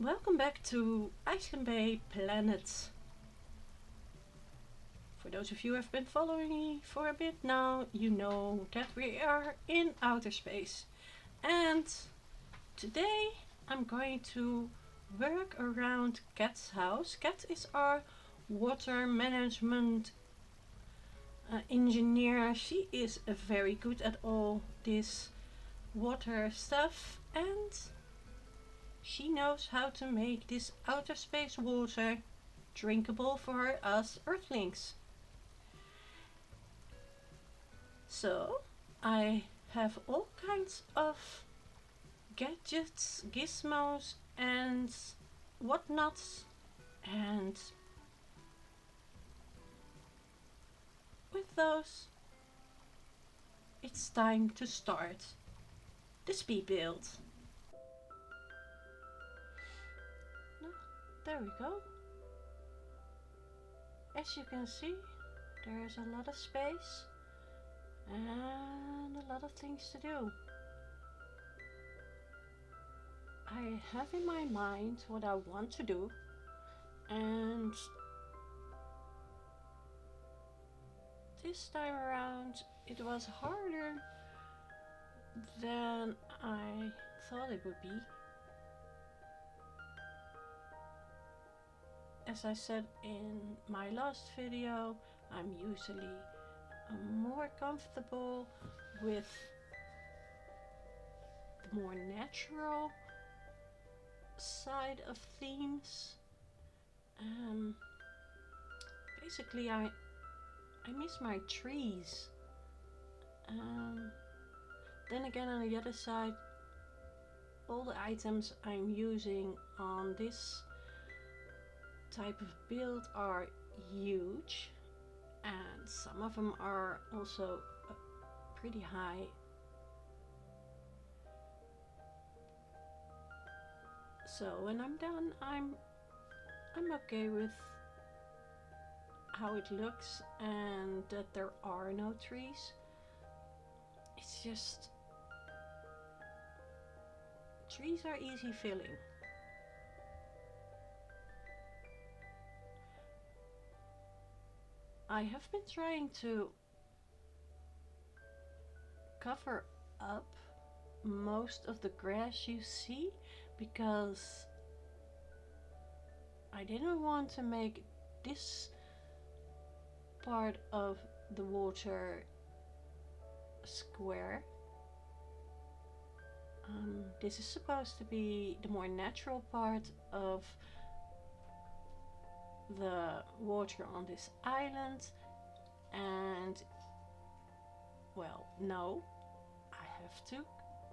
Welcome back to Eislyn Bay Planet. For those of you who have been following me for a bit now, you know that we are in outer space. And today I'm going to work around Katt's house. Katt is our water management engineer. She is very good at all this water stuff, and she knows how to make this outer space water drinkable for us Earthlings. So I have all kinds of gadgets, gizmos and whatnots, and with those it's time to start the speed build. There we go. As you can see, there's a lot of space and a lot of things to do. I have in my mind what I want to do, and this time around it was harder than I thought it would be. As I said in my last video, I'm usually more comfortable with the more natural side of themes. Basically I miss my trees. Then again, on the other side, all the items I'm using on this type of build are huge, and some of them are also pretty high. So when I'm done, I'm okay with how it looks and that there are no trees. It's just trees are easy filling. I have been trying to cover up most of the grass you see because I didn't want to make this part of the water square. This is supposed to be the more natural part of the water on this island, and well, no, I have to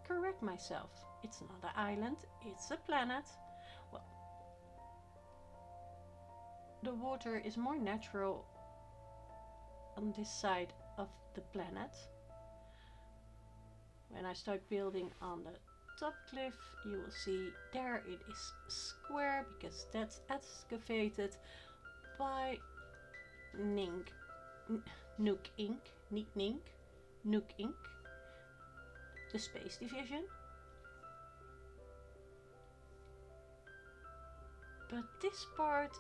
correct myself. It's not an island, it's a planet. Well, the water is more natural on this side of the planet. When I start building on the top cliff, you will see there it is square because that's excavated by Nook Inc. Nook Inc. The space division. But this part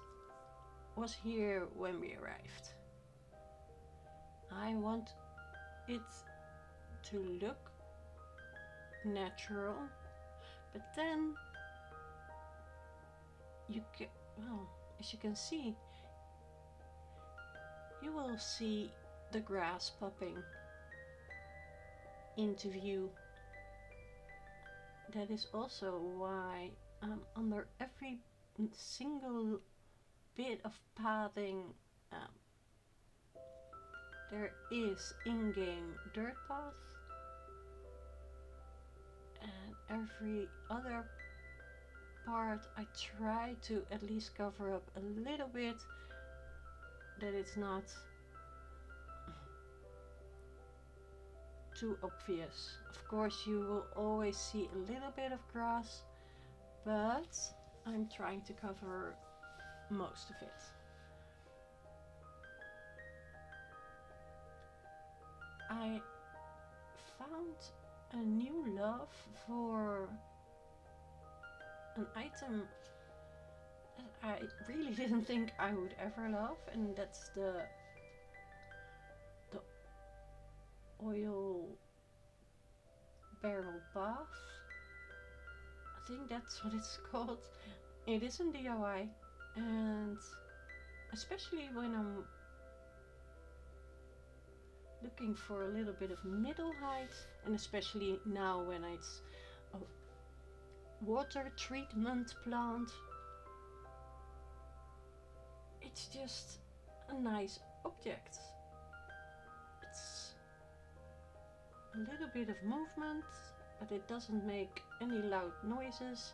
was here when we arrived. I want it to look natural, but then you can, well, as you can see, you will see the grass popping into view. That is also why under every single bit of pathing there is in-game dirt path, and every other part I try to at least cover up a little bit, that it's not too obvious. Of course you will always see a little bit of grass, but I'm trying to cover most of it. I found a new love for an item that I really didn't think I would ever love, and that's the oil barrel bath. I think that's what it's called. It is in DIY, and especially when I'm looking for a little bit of middle height, and especially now when it's a water treatment plant, it's just a nice object. It's a little bit of movement, but it doesn't make any loud noises,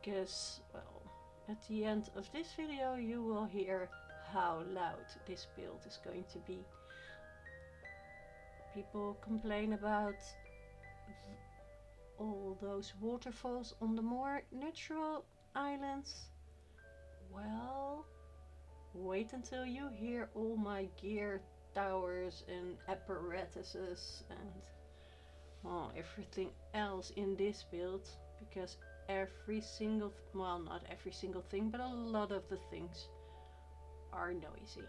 because, well, at the end of this video you will hear how loud this build is going to be. People complain about all those waterfalls on the more natural islands. Well, wait until you hear all my gear towers and apparatuses and everything else in this build, because every single, well, not every single thing, but a lot of the things are noisy.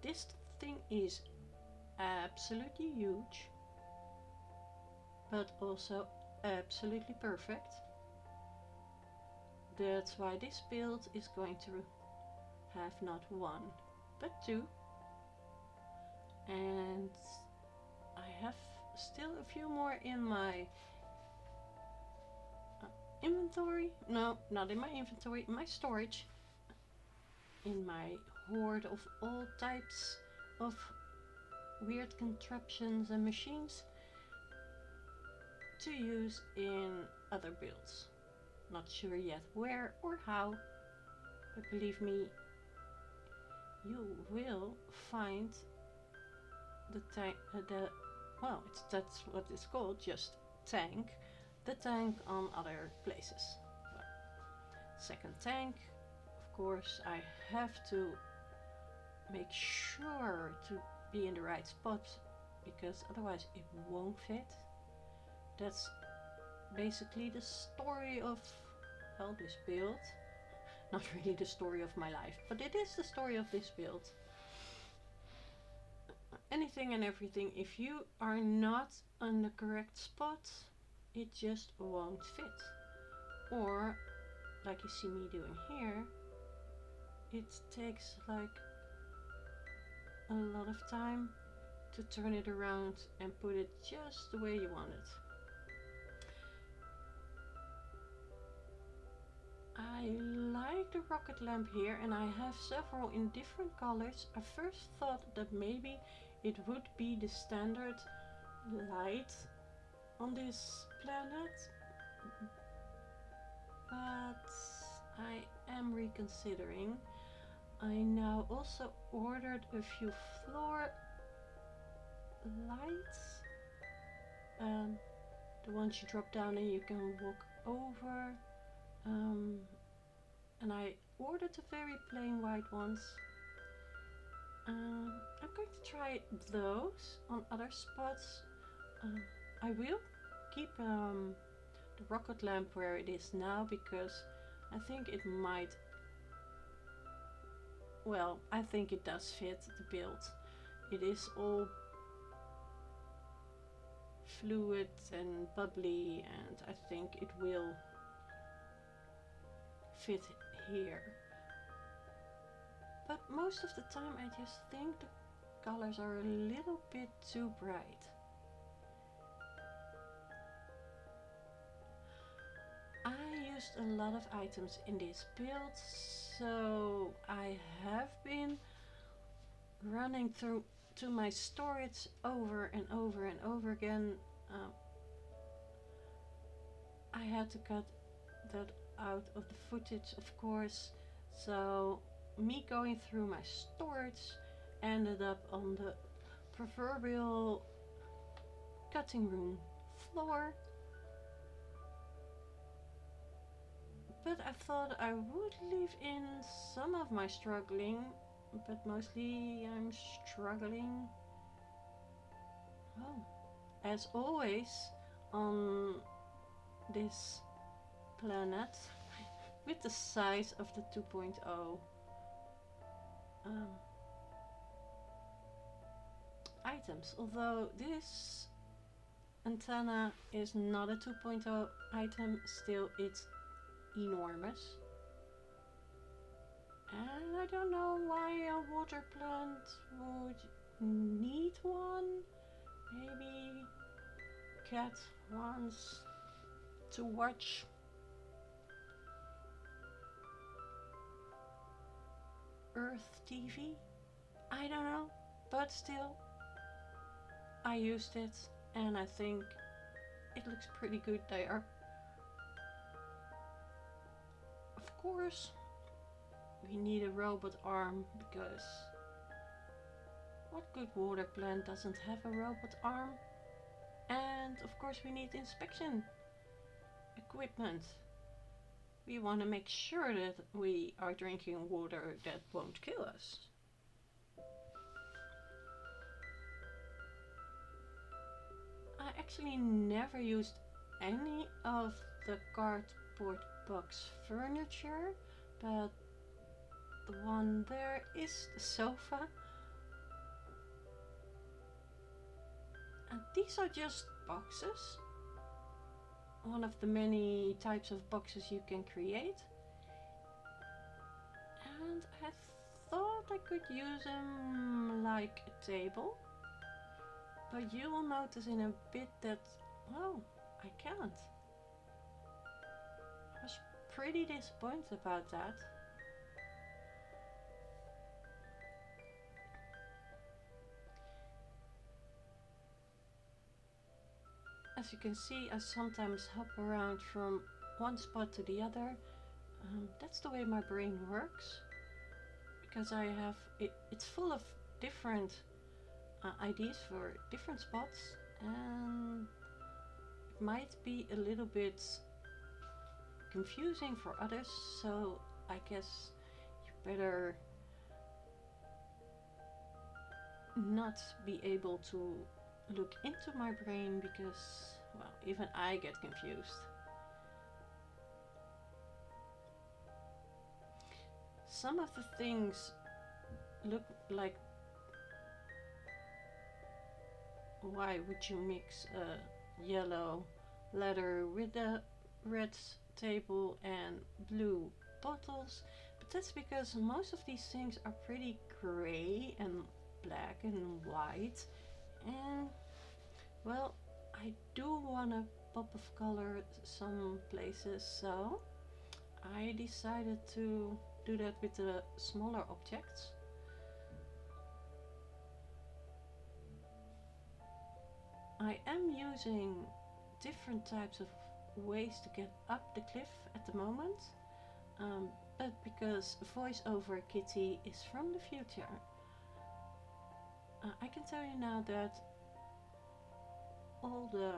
This thing is absolutely huge, but also absolutely perfect. That's why this build is going to have not one, but two. And I have still a few more in my inventory. No, not in my inventory, in my storage. In my hoard of all types of weird contraptions and machines to use in other builds. Not sure yet where or how, but believe me, you will find the tank, that's what it's called, just tank, the tank on other places. Well, second tank, of course, I have to make sure to be in the right spot, because otherwise it won't fit. That's basically the story of, well, this build. Not really the story of my life, but it is the story of this build. Anything and everything, if you are not on the correct spot, it just won't fit. Or, like you see me doing here, it takes like a lot of time to turn it around and put it just the way you want it. I like the rocket lamp here, and I have several in different colors. I first thought that maybe it would be the standard light on this planet, but I am reconsidering. I now also ordered a few floor lights, the ones you drop down and you can walk over. And I ordered the very plain white ones. I'm going to try those on other spots. I will keep the rocket lamp where it is now, because I think it might, well, I think it does fit the build. It is all fluid and bubbly, and I think it will fit here. But most of the time I just think the colors are a little bit too bright. I used a lot of items in this build, so I have been running through to my storage over and over and over again. I had to cut that out of the footage, of course, so me going through my storage ended up on the proverbial cutting room floor. But I thought I would leave in some of my struggling, but mostly I'm struggling. Well, as always on this planet with the size of the 2.0 items. Although this antenna is not a 2.0 item, still it's enormous. And I don't know why a water plant would need one. Maybe Katt wants to watch Earth TV. I don't know, but still I used it and I think it looks pretty good there. Of course we need a robot arm, because what good water plant doesn't have a robot arm? And of course we need inspection equipment. We want to make sure that we are drinking water that won't kill us. I actually never used any of the cardboard box furniture, but the one there is the sofa. And these are just boxes. One of the many types of boxes you can create. And I thought I could use them like a table. But you will notice in a bit that, well, I can't. I was pretty disappointed about that. As you can see, I sometimes hop around from one spot to the other. That's the way my brain works, because I have it's full of different ideas for different spots, and it might be a little bit confusing for others, so I guess you better not be able to look into my brain, because, well, even I get confused. Some of the things look like, why would you mix a yellow leather with a red table and blue bottles? But that's because most of these things are pretty grey and black and white. And, well, I do want a pop of color some places, so I decided to do that with the smaller objects. I am using different types of ways to get up the cliff at the moment, but because voiceover Kitty is from the future, I can tell you now that all the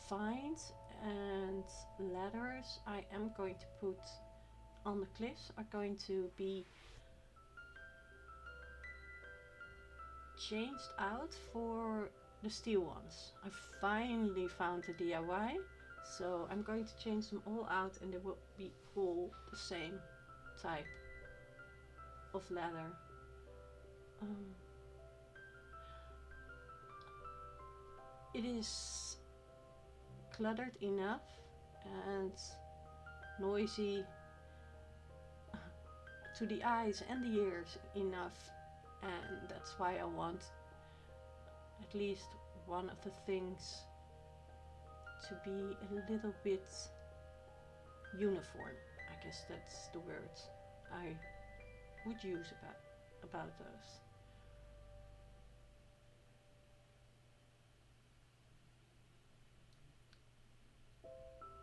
vines and ladders I am going to put on the cliffs are going to be changed out for the steel ones. I finally found a DIY, so I'm going to change them all out, and they will be all the same type of ladder. It is cluttered enough and noisy to the eyes and the ears enough, and that's why I want at least one of the things to be a little bit uniform. I guess that's the word I would use about those.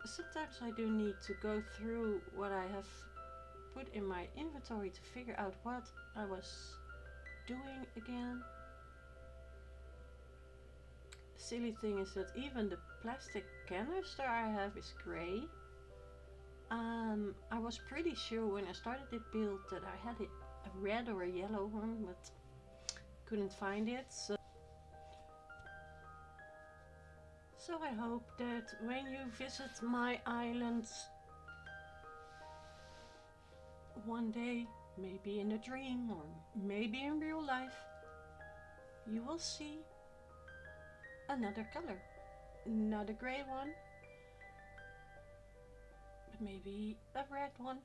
Sometimes I do need to go through what I have put in my inventory to figure out what I was doing again. The silly thing is that even the plastic canister I have is grey. I was pretty sure when I started the build that I had a red or a yellow one, but So I hope that when you visit my island one day, maybe in a dream or maybe in real life, you will see another color. Not a grey one, but maybe a red one.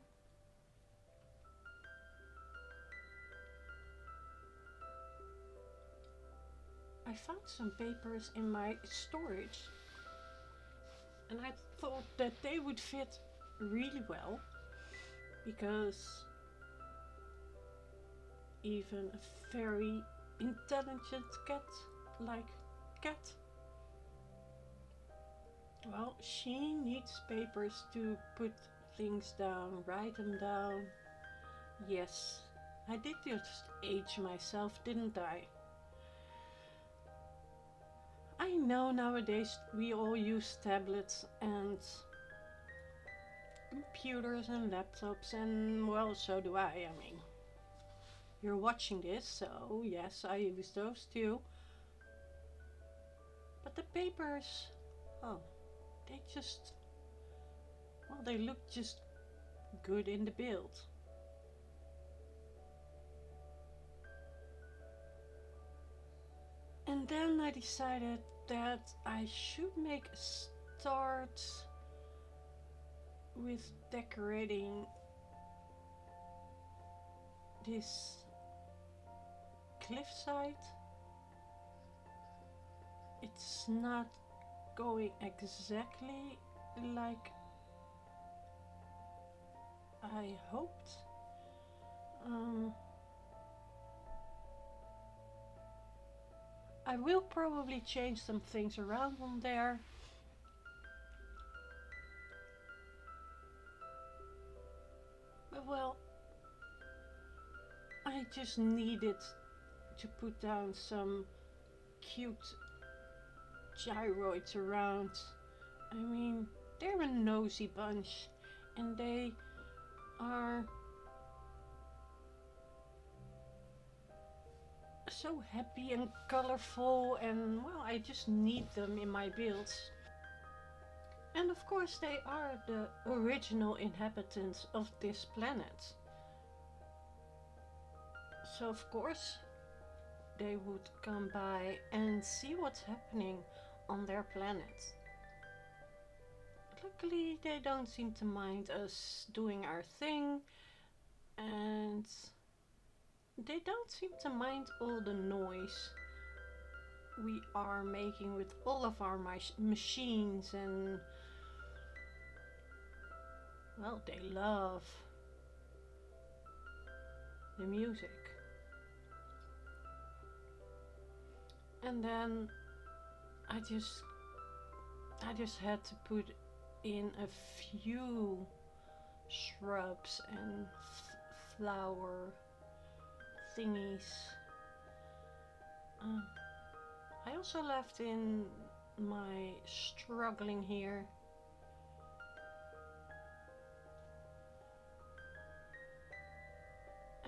I found some papers in my storage and I thought that they would fit really well because even a very intelligent cat like Katt, well, she needs papers to put things down, write them down. Yes, I did just age myself, didn't I? I know nowadays we all use tablets and computers and laptops, and well, so do I. I mean, you're watching this, so yes, I use those too. But the papers, oh, they just, well, they look just good in the build. And then I decided that I should make a start with decorating this cliffside. It's not going exactly like I hoped. I will probably change some things around on there. But well, I just needed to put down some cute gyroids around. I mean, they're a nosy bunch and they are so happy and colorful, and well, I just need them in my builds. And of course they are the original inhabitants of this planet. So of course they would come by and see what's happening on their planet. Luckily they don't seem to mind us doing our thing, and they don't seem to mind all the noise we are making with all of our machines, and well, they love the music. And then I just had to put in a few shrubs and flower thingies. I also left in my struggling here.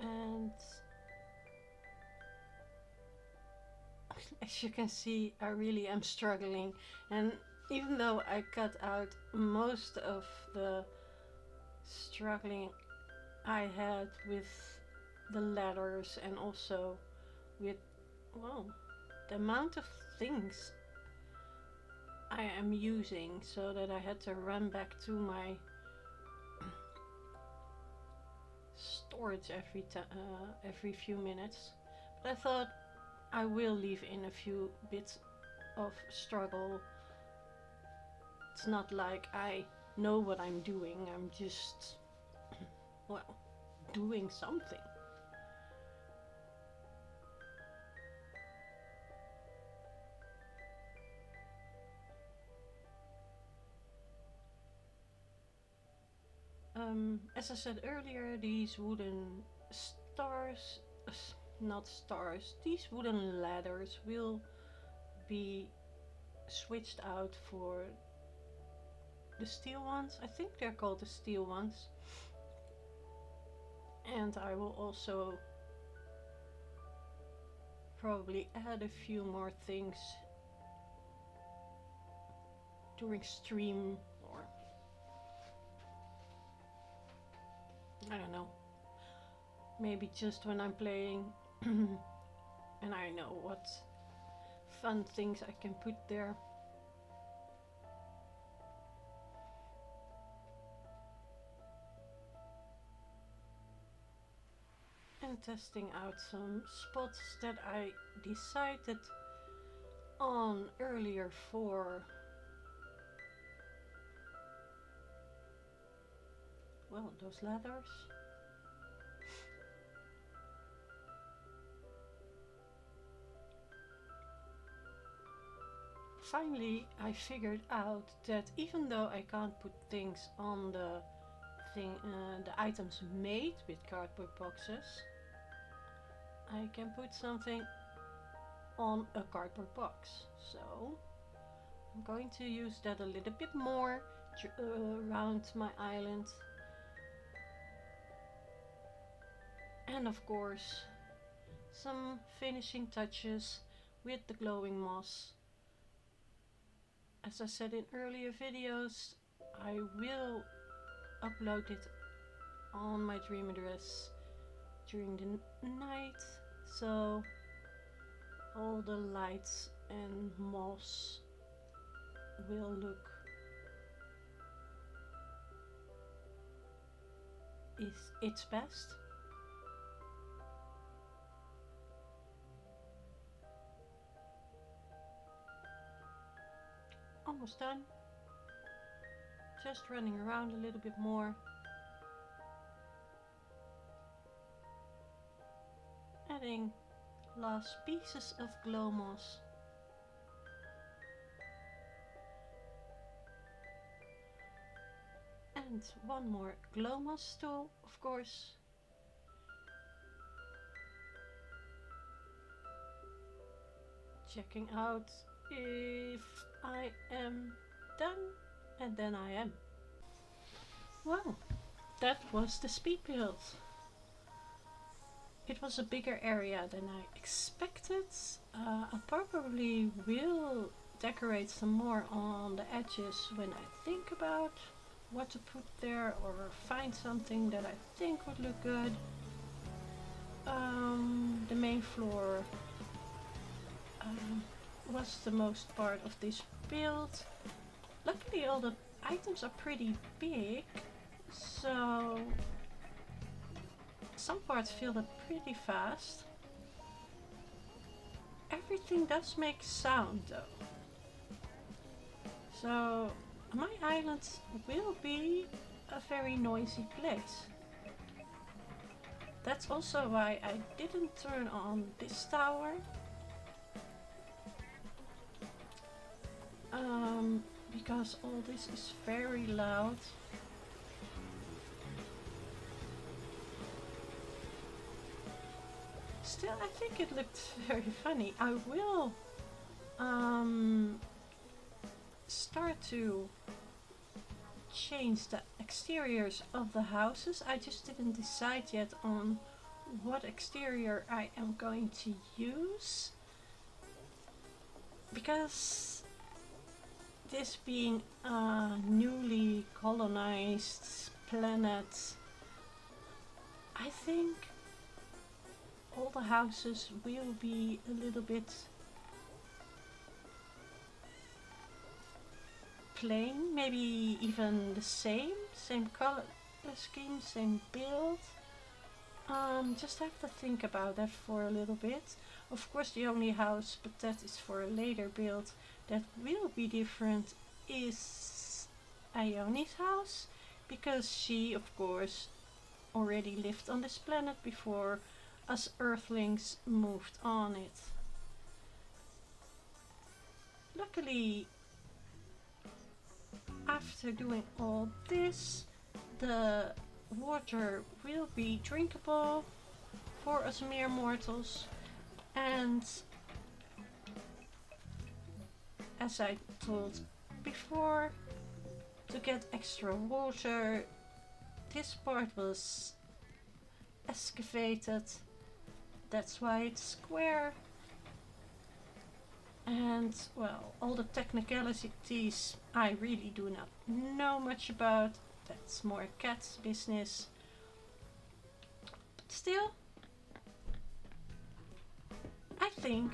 And as you can see, I really am struggling, and even though I cut out most of the struggling I had with the ladders and also with, well, the amount of things I am using, so that I had to run back to my storage every few minutes. But I thought I will leave in a few bits of struggle. It's not like I know what I'm doing, I'm just, well, doing something. As I said earlier, these wooden stars, not stars, these wooden ladders will be switched out for the steel ones. I think they're called the steel ones. And I will also probably add a few more things during stream, or I don't know, maybe just when I'm playing and I know what fun things I can put there. And testing out some spots that I decided on earlier for, well, those ladders. Finally, I figured out that even though I can't put things on the thing, the items made with cardboard boxes, I can put something on a cardboard box. So I'm going to use that a little bit more around my island. And of course, some finishing touches with the glowing moss. As I said in earlier videos, I will upload it on my dream address during the night, so all the lights and moss will look its best. Almost done. Just running around a little bit more. Adding last pieces of glow moss. And one more glow moss tool, of course. Checking out if I am done, and then I am. Well, that was the speed build. It was a bigger area than I expected. I probably will decorate some more on the edges when I think about what to put there, or find something that I think would look good. The main floor was the most part of this build. Luckily all the items are pretty big, so some parts filled up pretty fast. Everything does make sound though, so my island will be a very noisy place. That's also why I didn't turn on this tower. Because all this is very loud. Still, I think it looked very funny. I will start to change the exteriors of the houses. I just didn't decide yet on what exterior I am going to use, because this being a newly colonized planet, I think all the houses will be a little bit plain, maybe even the same color scheme, same build. Just have to think about that for a little bit. Of course, the only house, but that is for a later build, that will be different is Ioni's house, because she, of course, already lived on this planet before us Earthlings moved on it. Luckily, after doing all this, the water will be drinkable for us mere mortals, and as I told before, to get extra water, this part was excavated, that's why it's square, And well, all the technicalities I really do not know much about. That's more Katt's business. But still, I think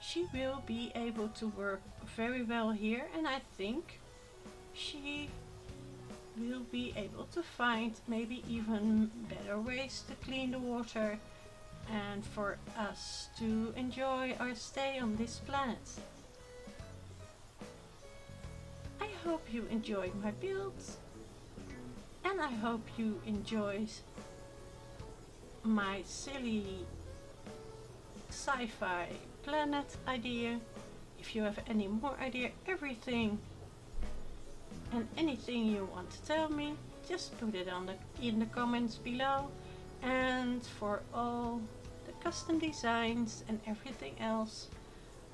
she will be able to work very well here, and I think she will be able to find maybe even better ways to clean the water and for us to enjoy our stay on this planet. I hope you enjoyed my builds, and I hope you enjoyed my silly sci-fi planet idea. If you have any more idea, everything and anything you want to tell me, just put it in the comments below. And for all the custom designs and everything else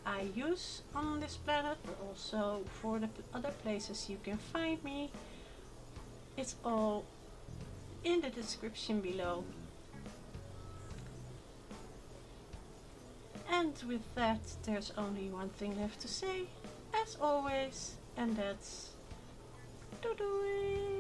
I use on this planet, but also for the other places you can find me, it's all in the description below. And with that, there's only one thing left to say, as always, and that's doo-doo.